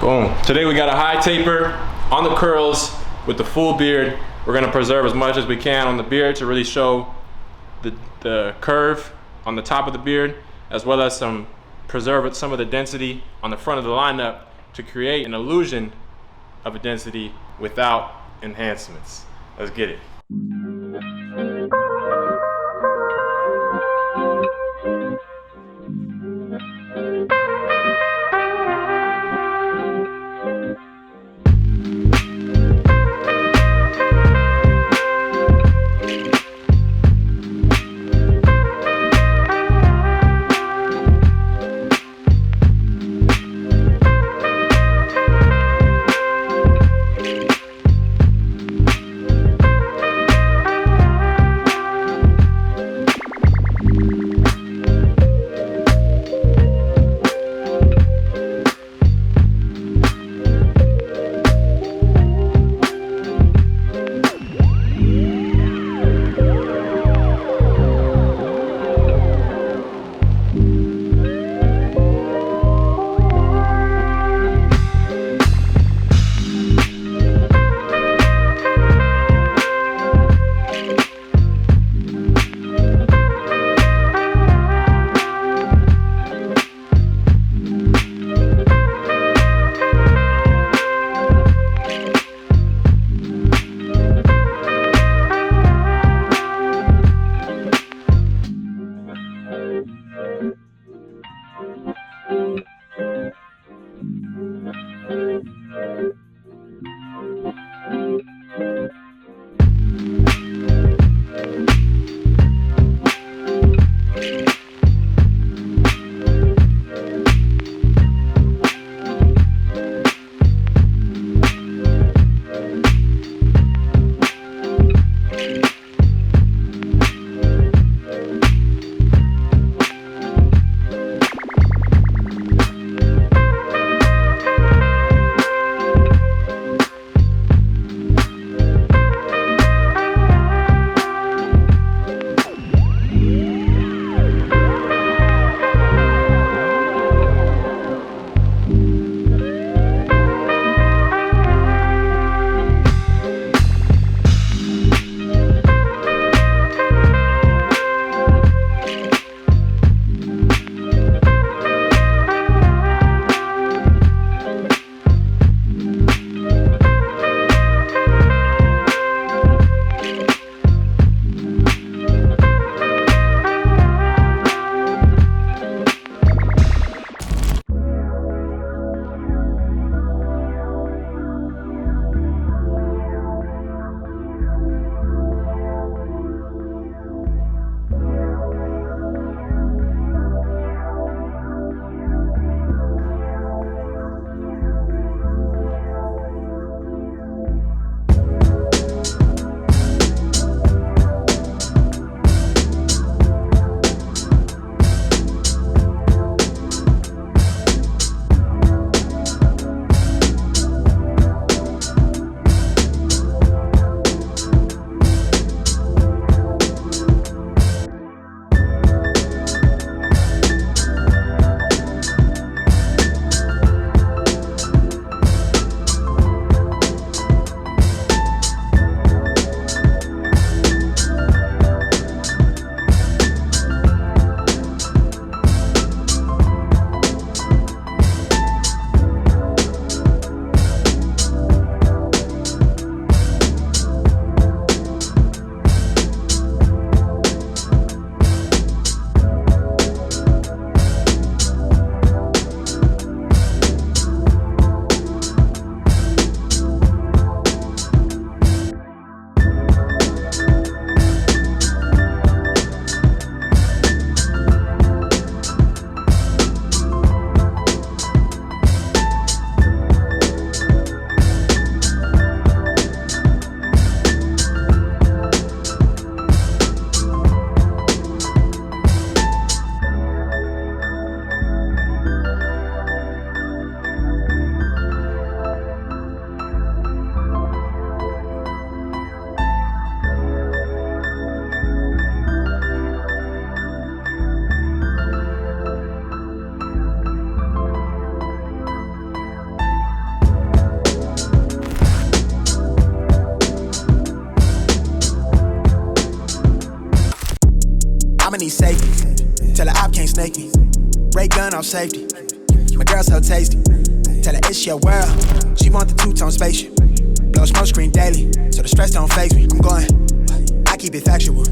Boom. Today we got a high taper on the curls with the full beard. We're gonna preserve as much as we can on the beard to really show the curve on the top of the beard, as well as preserve some of the density on the front of the lineup to create an illusion of a density without enhancements. Let's get it. need safety. Tell her op can't snake me. Ray gun off safety. My girl so tasty. Tell her it's your world. She want the two-tone spaceship. Blow smoke screen daily, so the stress don't faze me. I'm going, I keep it factual.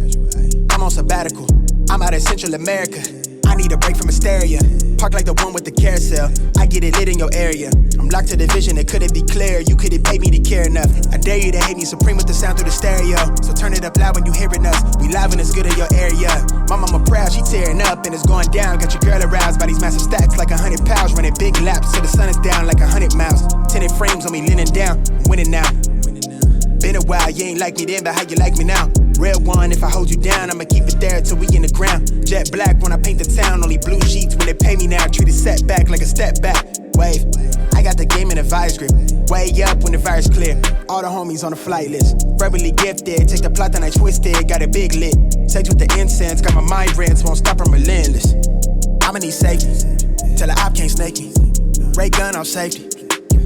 I'm on sabbatical. I'm out in Central America. I need a break from hysteria. Park like the one with the carousel. I get it lit in your area. I'm locked to the vision, it couldn't be clear. You couldn't pay me to care enough. I dare you to hate me, supreme with the sound through the stereo. So turn it up loud when you hearing us. We live and it's good in your area. My mama proud, she tearing up and it's going down. Got your girl aroused by these massive stacks like 100 pounds. Running big laps till the sun is down like 100 miles. Tinted frames on me leaning down, I'm winning now. Been a while, you ain't like me then, but how you like me now? Real one, if I hold you down, I'ma keep it there till we in the ground. Jet black when I paint the town, only blue sheets when they pay me now. Treat it setback like a step back. Wave, I got the game in a vice grip. Way up when the virus clear. All the homies on the flight list. Verbally gifted, take the plot and I twist it. Got it big lit. Sex with the incense, got my mind rents, won't stop, I'm relentless. I'ma need safety. Tell her op can't snake me. Ray gun off safety.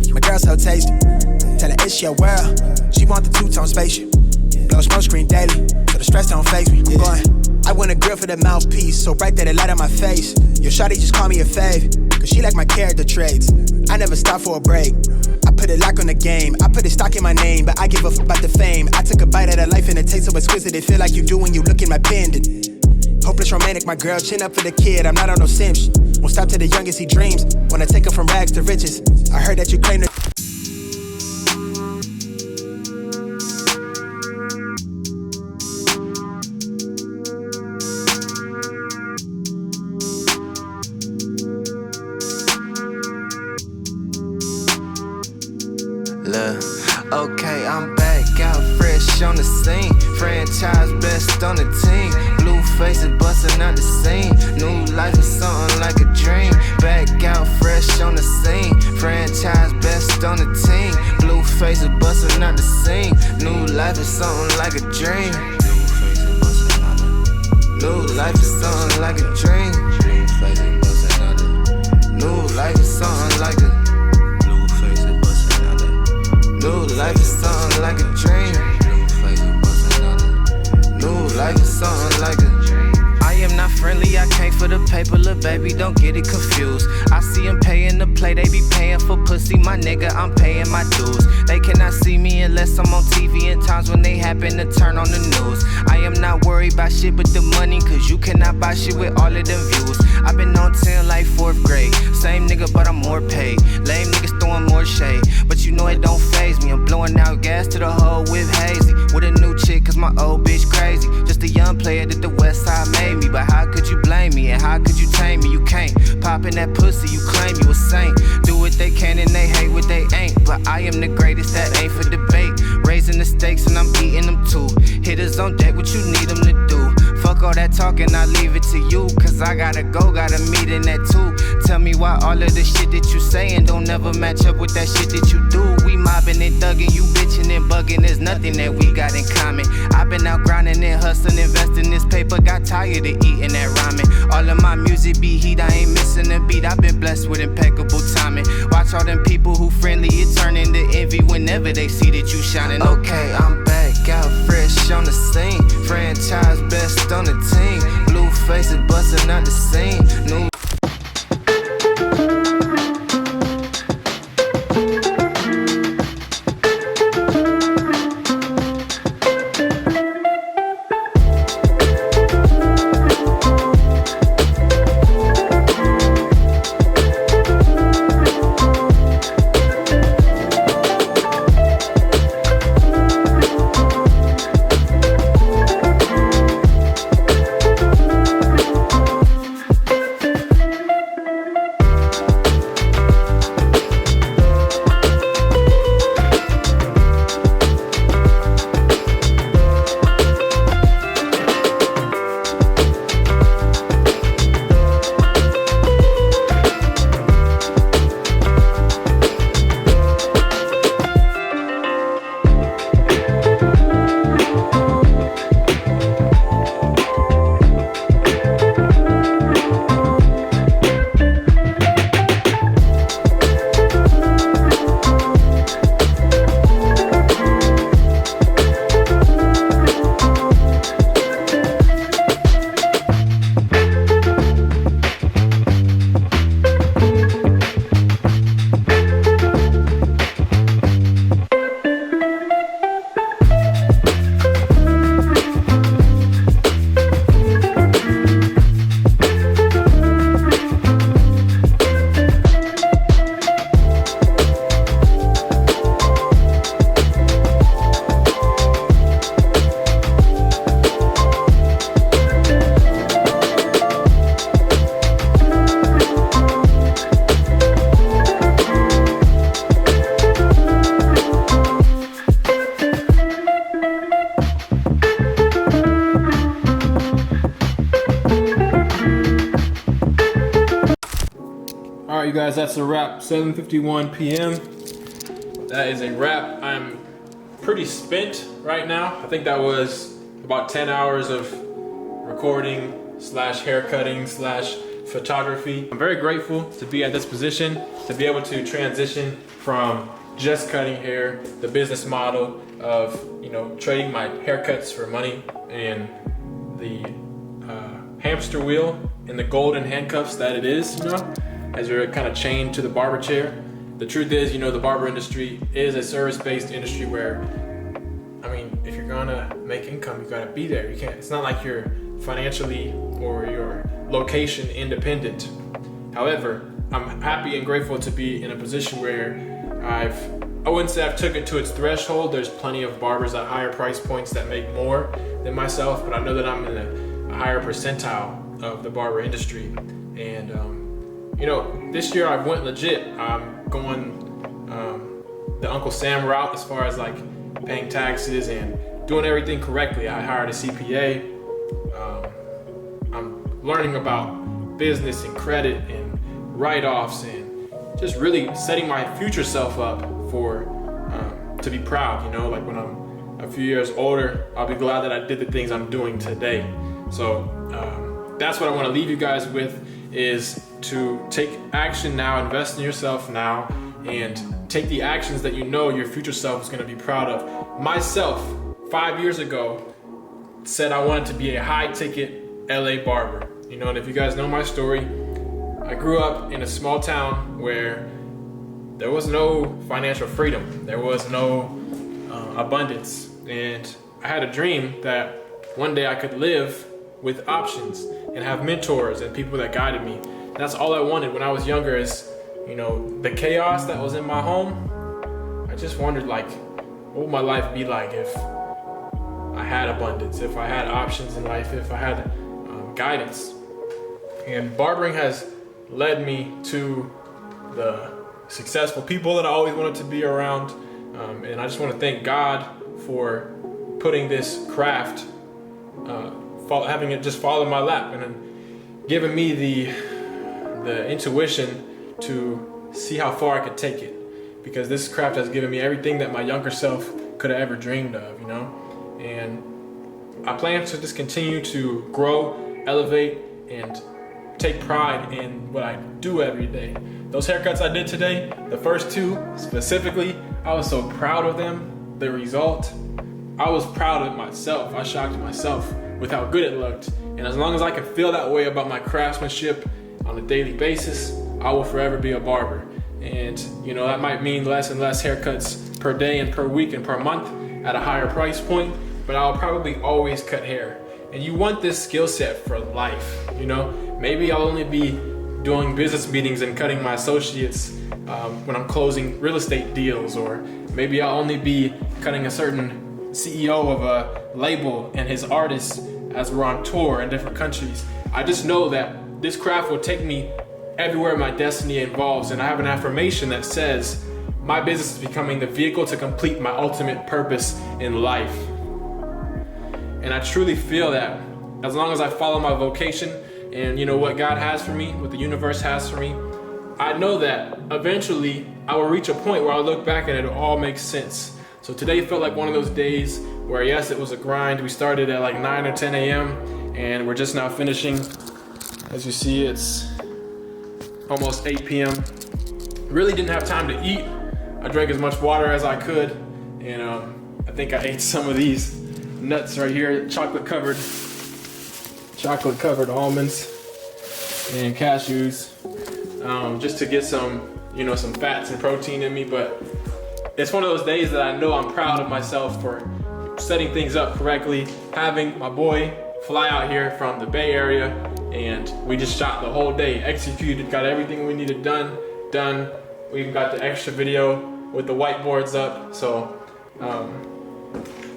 My girl so tasty. Tell her it's your world. She want the two-tone spaceship. Blow smoke screen daily, so the stress don't faze me. I'm going, I want a grill for the mouthpiece, so bright that it light on my face. Your shawty just call me a fave, cause she like my character traits. I never stop for a break. I put a lock on the game, I put a stock in my name, but I give a f about the fame. I took a bite of that life and it tastes so exquisite, it feel like you do when you look in my pendant. Hopeless romantic, my girl, chin up for the kid, I'm not on no simps. Won't stop till the youngest he dreams, wanna take him from rags to riches. I heard that you claim to okay, I'm back out fresh on the scene. Franchise best on the team. Blue faces bustin' out the scene. New life is something like a dream. Back out fresh on the scene. Franchise best on the team. Blue faces bustin' out the scene. New life is something like a dream. New life is something like a dream. New life is something like a New life is something like a dream. New life is something like a I am not friendly, I came for the paper, little baby, don't get it confused. I see them paying the play, they be paying for pussy, my nigga, I'm paying my dues. They cannot see me unless I'm on TV in times when they happen to turn on the news. I am not worried about shit but the money, cause you cannot buy shit with all of them views. I've been on 10 like 4th grade, same nigga but I'm more paid. Lame niggas throwing more shade, but you know it don't faze me. I'm blowing out gas to the whole whip hazy, with a new chick cause my old bitch crazy. Just a young player that the west side made me, but how could you blame me and how could you tame me? You can't pop in that pussy, you claim you a saint. Do what they can and they hate what they ain't, but I am the greatest, that ain't for debate. Raising the stakes and I'm eating them too. Hitters on deck, what you need them to do. Fuck all that talking, I leave it to you, cause I gotta go, got a meeting at 2. Tell me why all of the shit that you saying don't never match up with that shit that you do. We mobbing and thugging, you bitching and bugging, there's nothing that we got in common. I've been out grinding and hustling, investing this paper, got tired of eating that ramen. All of my music be heat, I ain't missing a beat, I've been blessed with impeccable timing. Watch all them people who friendly, it turn into envy whenever they see that you shining. Okay, I'm back out fresh on the scene. Franchise best on the team. Blue faces bustin' out the scene. New guys, that's a wrap. 7:51 p.m. That is a wrap. I'm pretty spent right now. I think that was about 10 hours of recording slash haircutting slash photography. I'm very grateful to be at this position, to be able to transition from just cutting hair, the business model of, you know, trading my haircuts for money and the hamster wheel and the golden handcuffs that it is, you know, as you're kind of chained to the barber chair. The truth is, you know, the barber industry is a service-based industry where, I mean, if you're gonna make income, you gotta be there. You can't, it's not like you're financially or your location independent. However, I'm happy and grateful to be in a position where I wouldn't say I've took it to its threshold. There's plenty of barbers at higher price points that make more than myself, but I know that I'm in a higher percentile of the barber industry. And you know, this year I've went legit. I'm going the Uncle Sam route as far as like paying taxes and doing everything correctly. I hired a CPA. I'm learning about business and credit and write-offs and just really setting my future self up for to be proud, you know, like when I'm a few years older, I'll be glad that I did the things I'm doing today. So that's what I want to leave you guys with, is to take action now, invest in yourself now, and take the actions that you know your future self is going to be proud of. Myself, 5 years ago, said I wanted to be a high-ticket LA barber. You know, and if you guys know my story, I grew up in a small town where there was no financial freedom. There was no abundance. And I had a dream that one day I could live with options and have mentors and people that guided me. And that's all I wanted when I was younger, is, you know, the chaos that was in my home. I just wondered, like, what would my life be like if I had abundance, if I had options in life, if I had guidance. And barbering has led me to the successful people that I always wanted to be around. And I just want to thank God for putting this craft, having it just fall in my lap, and then giving me the intuition to see how far I could take it. Because this craft has given me everything that my younger self could have ever dreamed of, you know? And I plan to just continue to grow, elevate, and take pride in what I do every day. Those haircuts I did today, the first two specifically, I was so proud of them, the result. I was proud of myself. I shocked myself with how good it looked. And as long as I can feel that way about my craftsmanship on a daily basis, I will forever be a barber. And you know, that might mean less and less haircuts per day and per week and per month at a higher price point, but I'll probably always cut hair. And you want this skill set for life, you know? Maybe I'll only be doing business meetings and cutting my associates when I'm closing real estate deals, or maybe I'll only be cutting a certain CEO of a label and his artists as we're on tour in different countries. I just know that this craft will take me everywhere my destiny involves, and I have an affirmation that says my business is becoming the vehicle to complete my ultimate purpose in life. And I truly feel that as long as I follow my vocation and, you know, what God has for me, what the universe has for me, I know that eventually I will reach a point where I'll look back and it'll all make sense. So today felt like one of those days where, yes, it was a grind. We started at like 9 or 10 a.m. and we're just now finishing. As you see, it's almost 8 p.m. Really didn't have time to eat. I drank as much water as I could, and I think I ate some of these nuts right here, chocolate covered almonds and cashews, just to get some, you know, some fats and protein in me. But it's one of those days that I know I'm proud of myself for setting things up correctly, having my boy fly out here from the Bay Area, and we just shot the whole day, executed, got everything we needed done. We even got the extra video with the whiteboards up. So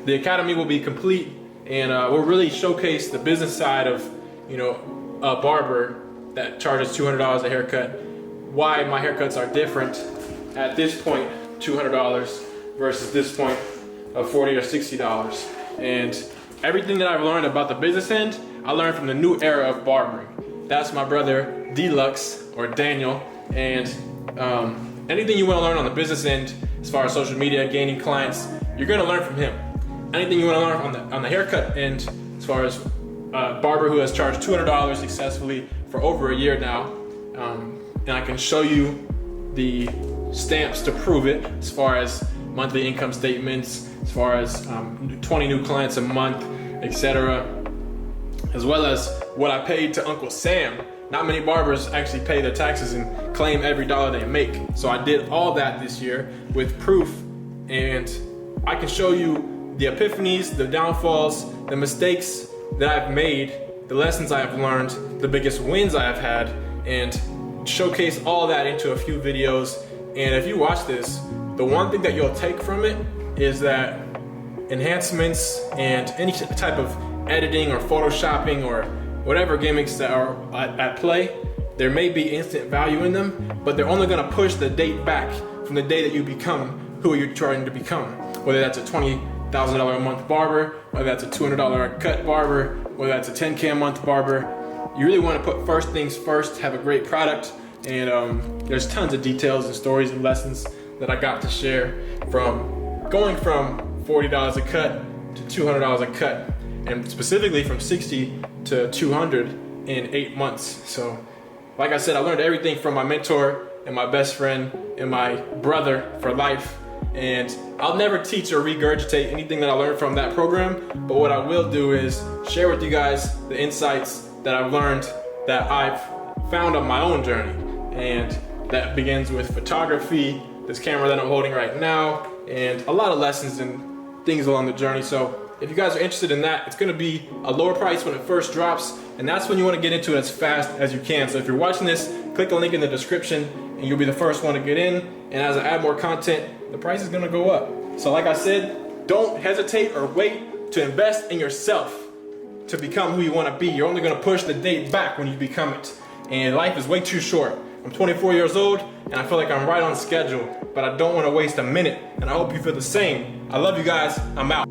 the academy will be complete, and we'll really showcase the business side of, you know, a barber that charges $200 a haircut, why my haircuts are different at this point, $200 versus this point of $40 or $60. And everything that I've learned about the business end, I learned from the new era of barbering. That's my brother Deluxe, or Daniel, And anything you want to learn on the business end, as far as social media, gaining clients, you're going to learn from him. Anything you want to learn on the haircut end, as far as Barber, who has charged $200 successfully for over a year now, and I can show you the stamps to prove it, as far as monthly income statements, as far as 20 new clients a month, etc., as well as what I paid to Uncle Sam. Not many barbers actually pay their taxes and claim every dollar they make. So I did all that this year with proof, and I can show you the epiphanies, the downfalls, the mistakes that I've made, the lessons I have learned, the biggest wins I have had, and showcase all that into a few videos. And if you watch this, the one thing that you'll take from it is that enhancements and any type of editing or photoshopping or whatever gimmicks that are at play, there may be instant value in them, but they're only gonna push the date back from the day that you become who you're trying to become. Whether that's a $20,000 a month barber, whether that's a $200 a cut barber, whether that's a $10K a month barber, you really wanna put first things first, have a great product, and there's tons of details and stories and lessons that I got to share from going from $40 a cut to $200 a cut, and specifically from 60 to 200 in 8 months. So like I said, I learned everything from my mentor and my best friend and my brother for life, and I'll never teach or regurgitate anything that I learned from that program, but what I will do is share with you guys the insights that I've learned, that I've found on my own journey, and that begins with photography, this camera that I'm holding right now, and a lot of lessons and things along the journey. So if you guys are interested in that, it's gonna be a lower price when it first drops, and that's when you wanna get into it as fast as you can. So if you're watching this, click the link in the description and you'll be the first one to get in. And as I add more content, the price is gonna go up. So like I said, don't hesitate or wait to invest in yourself to become who you wanna be. You're only gonna push the date back when you become it. And life is way too short. I'm 24 years old and I feel like I'm right on schedule, but I don't wanna waste a minute, and I hope you feel the same. I love you guys, I'm out.